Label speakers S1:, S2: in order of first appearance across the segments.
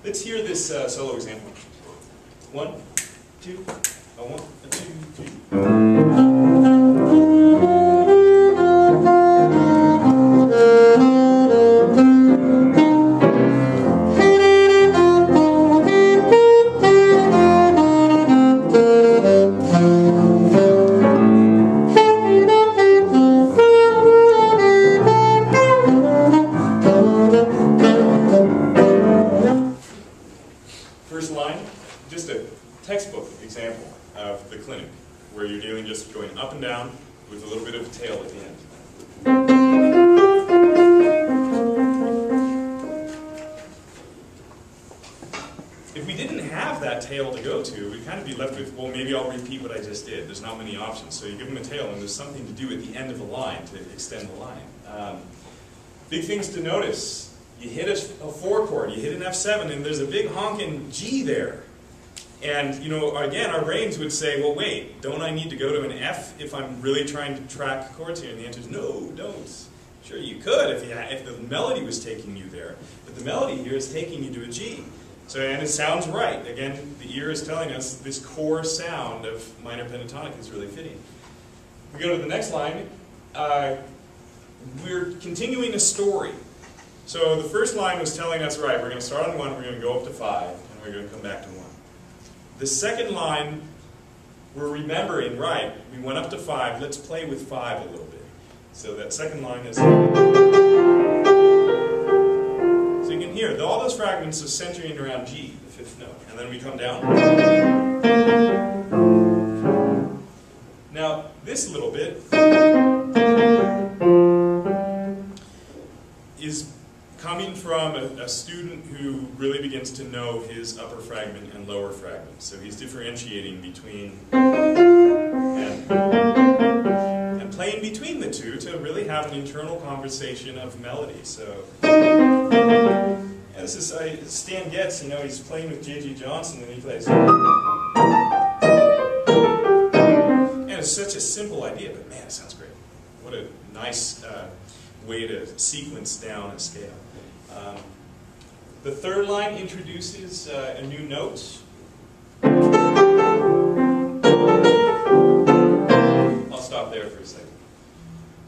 S1: Let's hear this solo example. 1, 2, a 1, a 2, 3. Textbook example of the clinic, where you're dealing just going up and down with a little bit of a tail at the end. If we didn't have that tail to go to, we'd kind of be left with, well, maybe I'll repeat what I just did. There's not many options. So you give them a tail, and there's something to do at the end of a line to extend the line. Big things to notice. You hit a 4 chord, you hit an F7, and there's a big honking G there. And, you know, again, our brains would say, well, wait, don't I need to go to an F if I'm really trying to track chords here? And the answer is, no, don't. Sure, you could if the melody was taking you there. But the melody here is taking you to a G. So, and it sounds right. Again, the ear is telling us this core sound of minor pentatonic is really fitting. We go to the next line. We're continuing a story. So the first line was telling us, right, we're going to start on 1, we're going to go up to 5, and we're going to come back to 1. The second line, we're remembering, right, we went up to 5, let's play with 5 a little bit. So that second line is... So you can hear, all those fragments are centering around G, the 5th note. And then we come down. Now, this little bit is coming from a student who really begins to know his upper fragment and lower fragment. So he's differentiating between and playing between the two to really have an internal conversation of melody. So yeah, this is Stan Getz, you know, he's playing with J.G. Johnson and he plays. And it's such a simple idea, but man, it sounds great. What a nice way to sequence down a scale. The third line introduces a new note. I'll stop there for a second.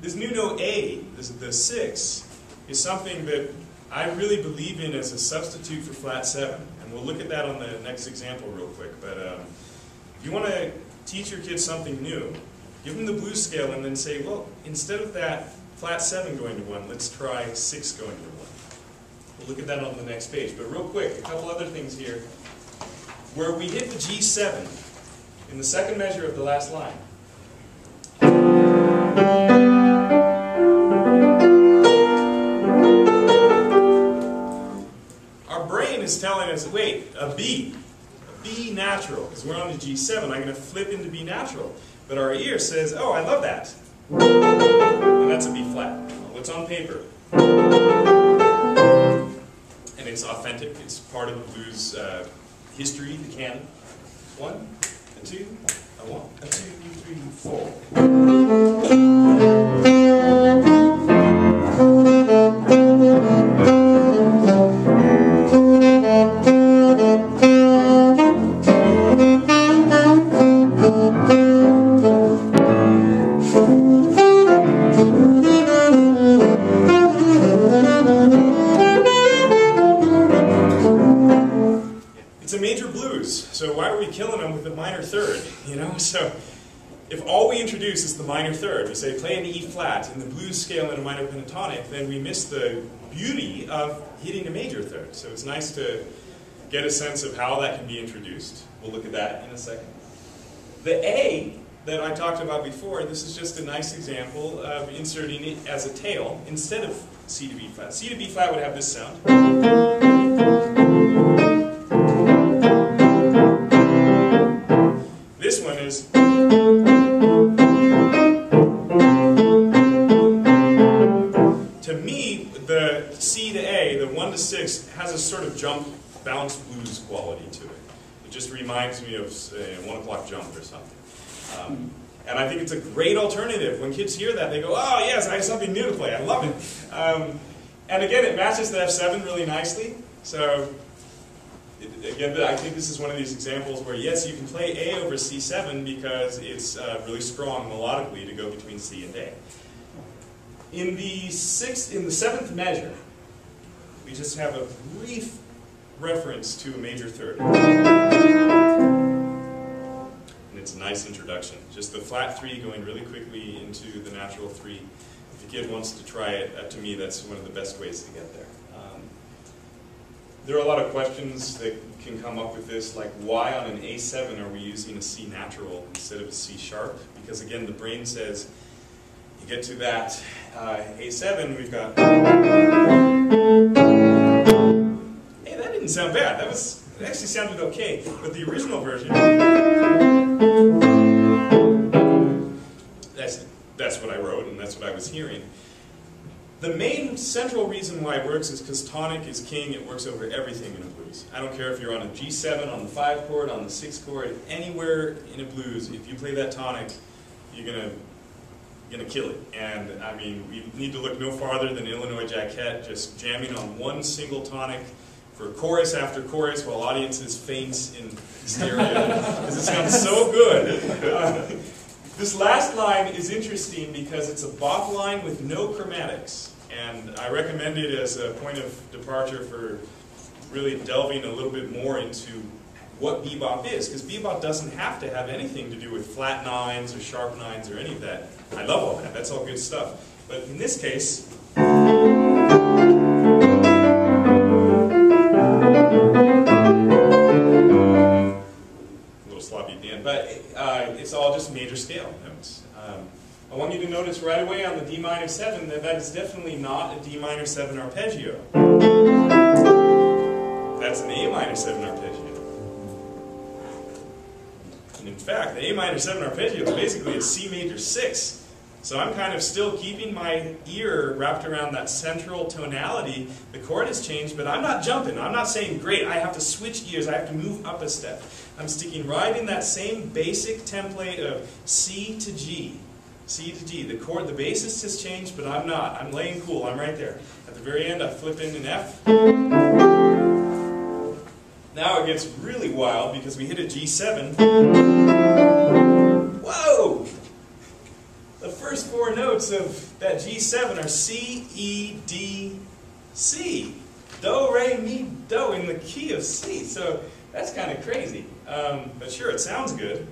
S1: This new note A, the 6, is something that I really believe in as a substitute for flat 7. And we'll look at that on the next example real quick. But if you want to teach your kids something new, give them the blues scale and then say, well, instead of that flat 7 going to 1, let's try 6 going to 1. We'll look at that on the next page. But real quick, a couple other things here. Where we hit the G7 in the second measure of the last line. Our brain is telling us, wait, a B natural, because we're on the G7, I'm going to flip into B natural. But our ear says, oh, I love that. And that's a B flat. Well, it's on paper. And it's authentic. It's part of the blues history, the canon. 1, a 2, a 1, a 2, 3, 4. So why are we killing them with the minor third? You know, so if all we introduce is the minor third, we say play an E flat in the blues scale in a minor pentatonic, then we miss the beauty of hitting a major third. So it's nice to get a sense of how that can be introduced. We'll look at that in a second. The A that I talked about before, this is just a nice example of inserting it as a tail instead of C to B flat. C to B flat would have this sound. This one is, to me, the C to A, the 1 to 6, has a sort of jump, bounce blues quality to it. It just reminds me of, say, a 1 o'clock jump or something. And I think it's a great alternative. When kids hear that, they go, oh yes, I have something new to play, I love it. And again, it matches the F7 really nicely. So Again, I think this is one of these examples where, yes, you can play A over C7 because it's really strong melodically to go between C and A. In the seventh measure, we just have a brief reference to a major third. And it's a nice introduction. Just the flat 3 going really quickly into the natural 3. If a kid wants to try it, to me, that's one of the best ways to get there. There are a lot of questions that can come up with this, like why on an A7 are we using a C natural instead of a C sharp? Because again, the brain says, you get to that A7, we've got... Hey, that didn't sound bad. It actually sounded okay. But the original version... That's what I wrote, and that's what I was hearing. The main central reason why it works is because tonic is king. It works over everything in a blues. I don't care if you're on a G7, on the 5 chord, on the 6 chord, anywhere in a blues. If you play that tonic, you're gonna kill it. And I mean, we need to look no farther than NYJA just jamming on one single tonic for chorus after chorus while audiences faint in hysteria because it sounds so good. This last line is interesting because it's a bop line with no chromatics, and I recommend it as a point of departure for really delving a little bit more into what bebop is, because bebop doesn't have to have anything to do with flat 9s or sharp 9s or any of that. I love all that, that's all good stuff. But in this case, sloppy at the end, but it's all just major scale notes. I want you to notice right away on the D minor 7 that that is definitely not a D minor 7 arpeggio. That's an A minor 7 arpeggio. And in fact, the A minor 7 arpeggio is basically a C major 6. So I'm kind of still keeping my ear wrapped around that central tonality. The chord has changed, but I'm not jumping. I'm not saying, great, I have to switch gears, I have to move up a step. I'm sticking right in that same basic template of C to G. C to G. The chord, the bassist has changed, but I'm not. I'm laying cool. I'm right there. At the very end, I flip in an F. Now it gets really wild because we hit a G7. Whoa! The first 4 notes of that G7 are C, E, D, C. Do, re, mi, do in the key of C. So that's kind of crazy. But sure, it sounds good.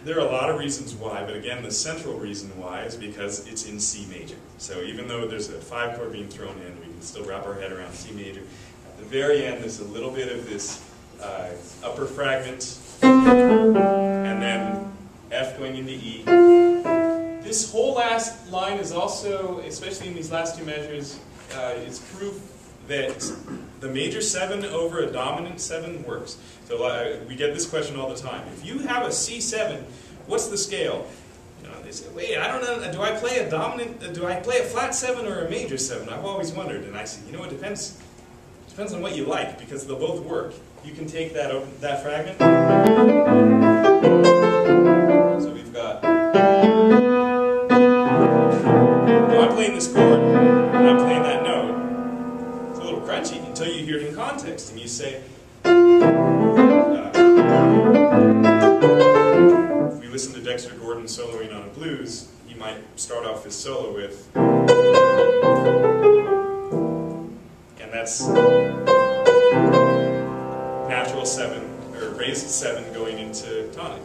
S1: There are a lot of reasons why, but again, the central reason why is because it's in C major. So even though there's a 5 chord being thrown in, we can still wrap our head around C major. At the very end, there's a little bit of this upper fragment, and then F going into E. This whole last line is also, especially in these last 2 measures, is proof that the major 7 over a dominant 7 works. So we get this question all the time. If you have a C7, what's the scale? You know, they say, wait, I don't know, do I play a flat 7 or a major 7? I've always wondered. And I say, you know, it depends on what you like, because they'll both work. You can take that fragment. So we've got, now I'm playing this chord, and I'm playing that note. It's a little crunchy until you hear it in context, and you say, if we listen to Dexter Gordon soloing on a blues, he might start off his solo with, and that's natural 7, or raised 7 going into tonic.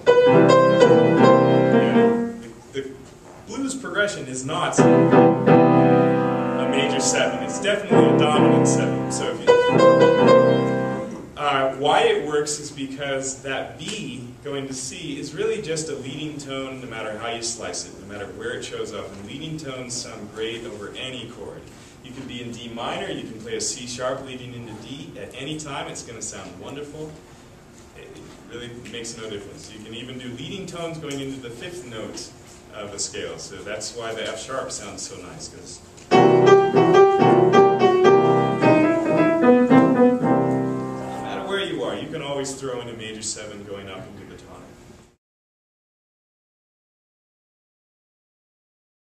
S1: And the blues progression is not a major 7. It's definitely a dominant 7. So if you, why it works is because that B going to C is really just a leading tone no matter how you slice it, no matter where it shows up. And leading tones sound great over any chord. You can be in D minor, you can play a C sharp leading into D at any time, it's going to sound wonderful. It really makes no difference. You can even do leading tones going into the 5th note of a scale, so that's why the F sharp sounds so nice, because no matter where you are, you can always throw in a major 7 going up into the tonic.